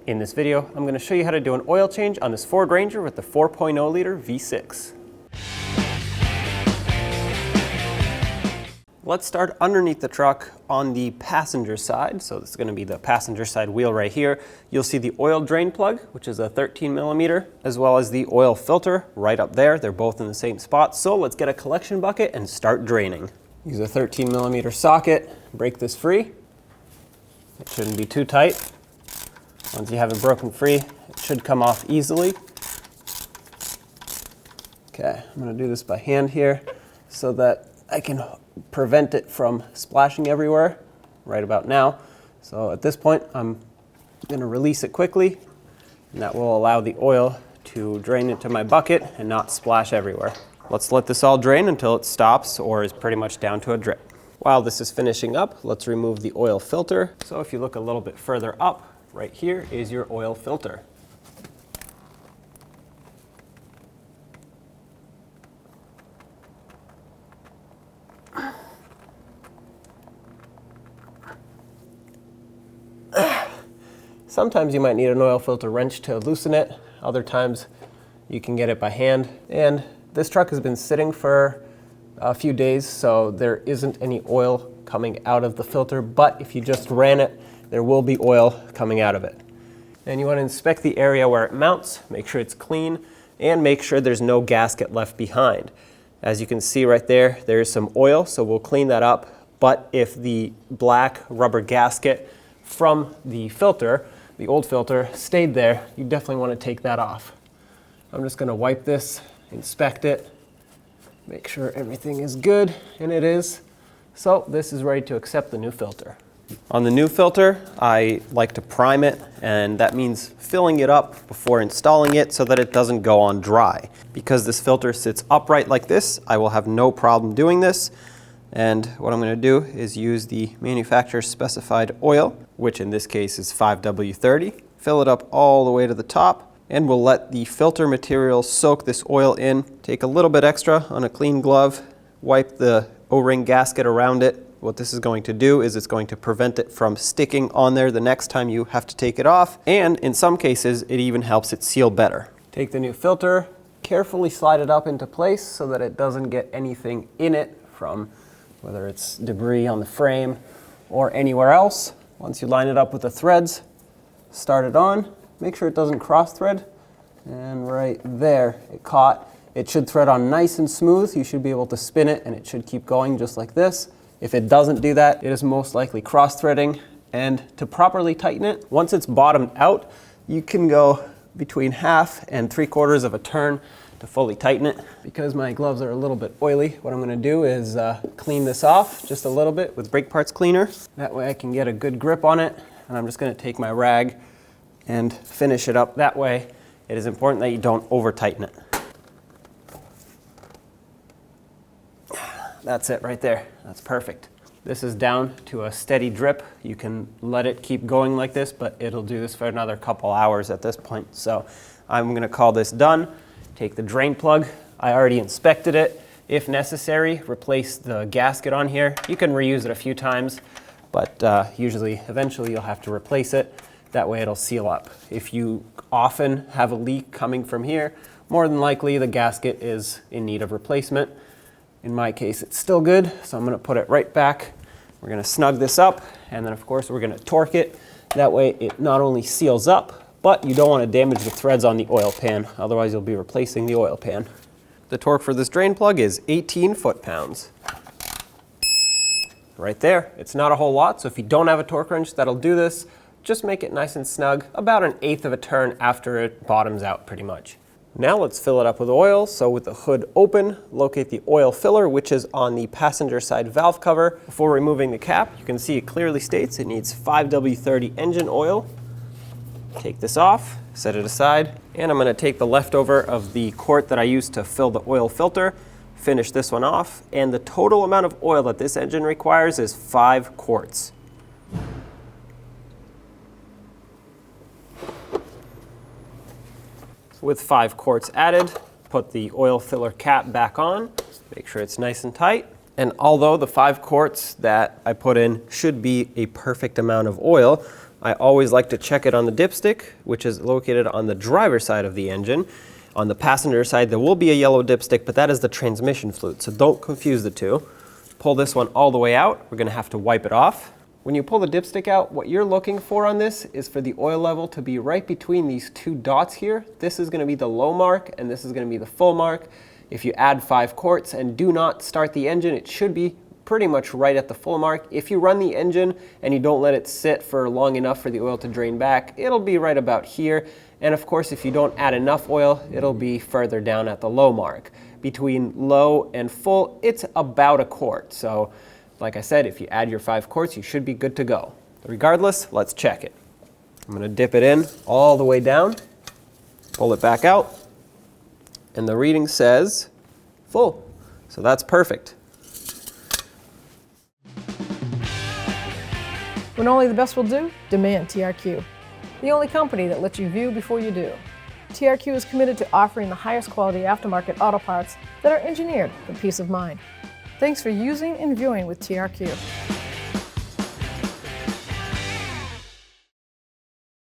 In this video, I'm going to show you how to do an oil change on this Ford Ranger with the 4.0 liter V6. Let's start underneath the truck on the passenger side. So this is going to be the passenger side wheel right here. You'll see the oil drain plug, which is a 13 millimeter, as well as the oil filter right up there. They're both in the same spot. So let's get a collection bucket and start draining. Use a 13 millimeter socket, break this free. It shouldn't be too tight. Once you have it broken free, it should come off easily. Okay, I'm going to do this by hand here so that I can prevent it from splashing everywhere right about now. So at this point, I'm going to release it quickly, and that will allow the oil to drain into my bucket and not splash everywhere. Let's let this all drain until it stops or is pretty much down to a drip. While this is finishing up, let's remove the oil filter. So if you look a little bit further up, right here is your oil filter. Sometimes you might need an oil filter wrench to loosen it. Other times you can get it by hand. And this truck has been sitting for a few days, so there isn't any oil coming out of the filter, but if you just ran it, there will be oil coming out of it. And you want to inspect the area where it mounts, make sure it's clean, and make sure there's no gasket left behind. As you can see right there, there is some oil, so we'll clean that up. But if the black rubber gasket from the filter, the old filter, stayed there, you definitely want to take that off. I'm just going to wipe this, inspect it, make sure everything is good, and it is. So this is ready to accept the new filter. On the new filter, I like to prime it, and that means filling it up before installing it so that it doesn't go on dry. Because this filter sits upright like this, I will have no problem doing this. And what I'm going to do is use the manufacturer's specified oil, which in this case is 5W30. Fill it up all the way to the top, and we'll let the filter material soak this oil in. Take a little bit extra on a clean glove, wipe the O-ring gasket around it. What this is going to do is it's going to prevent it from sticking on there the next time you have to take it off. And in some cases, it even helps it seal better. Take the new filter, carefully slide it up into place so that it doesn't get anything in it from whether it's debris on the frame or anywhere else. Once you line it up with the threads, start it on. Make sure it doesn't cross thread. And right there, it caught. It should thread on nice and smooth. You should be able to spin it and it should keep going just like this. If it doesn't do that, it is most likely cross-threading. And to properly tighten it, once it's bottomed out, you can go between 1/2 and 3/4 of a turn to fully tighten it. Because my gloves are a little bit oily, what I'm going to do is clean this off just a little bit with brake parts cleaner. That way I can get a good grip on it. And I'm just going to take my rag and finish it up that way. It is important that you don't over-tighten it. That's it right there. That's perfect. This is down to a steady drip. You can let it keep going like this, but it'll do this for another couple hours at this point. So I'm going to call this done. Take the drain plug. I already inspected it. If necessary, replace the gasket on here. You can reuse it a few times, but eventually you'll have to replace it. That way it'll seal up. If you often have a leak coming from here, more than likely the gasket is in need of replacement. In my case, it's still good, so I'm going to put it right back. We're going to snug this up, and then of course we're going to torque it. That way it not only seals up, but you don't want to damage the threads on the oil pan, otherwise you'll be replacing the oil pan. The torque for this drain plug is 18 foot-pounds. Right there. It's not a whole lot, so if you don't have a torque wrench that'll do this, just make it nice and snug, about 1/8 of a turn after it bottoms out pretty much. Now let's fill it up with oil. So with the hood open, locate the oil filler, which is on the passenger side valve cover. Before removing the cap, you can see it clearly states it needs 5W30 engine oil. Take this off, set it aside, and I'm going to take the leftover of the quart that I used to fill the oil filter, finish this one off, and the total amount of oil that this engine requires is 5 quarts. With 5 quarts added, put the oil filler cap back on, make sure it's nice and tight. And although the 5 quarts that I put in should be a perfect amount of oil, I always like to check it on the dipstick, which is located on the driver's side of the engine. On the passenger side, there will be a yellow dipstick, but that is the transmission fluid, so don't confuse the two. Pull this one all the way out. We're going to have to wipe it off. When you pull the dipstick out, what you're looking for on this is for the oil level to be right between these two dots here. This is going to be the low mark, and this is going to be the full mark. If you add 5 quarts and do not start the engine, it should be pretty much right at the full mark. If you run the engine and you don't let it sit for long enough for the oil to drain back, it'll be right about here. And of course, if you don't add enough oil, it'll be further down at the low mark. Between low and full, it's about a quart. So like I said, if you add your 5 quarts, you should be good to go. Regardless, let's check it. I'm going to dip it in all the way down, pull it back out, and the reading says full. So that's perfect. When only the best will do, demand TRQ. The only company that lets you view before you do. TRQ is committed to offering the highest quality aftermarket auto parts that are engineered for peace of mind. Thanks for using and viewing with TRQ.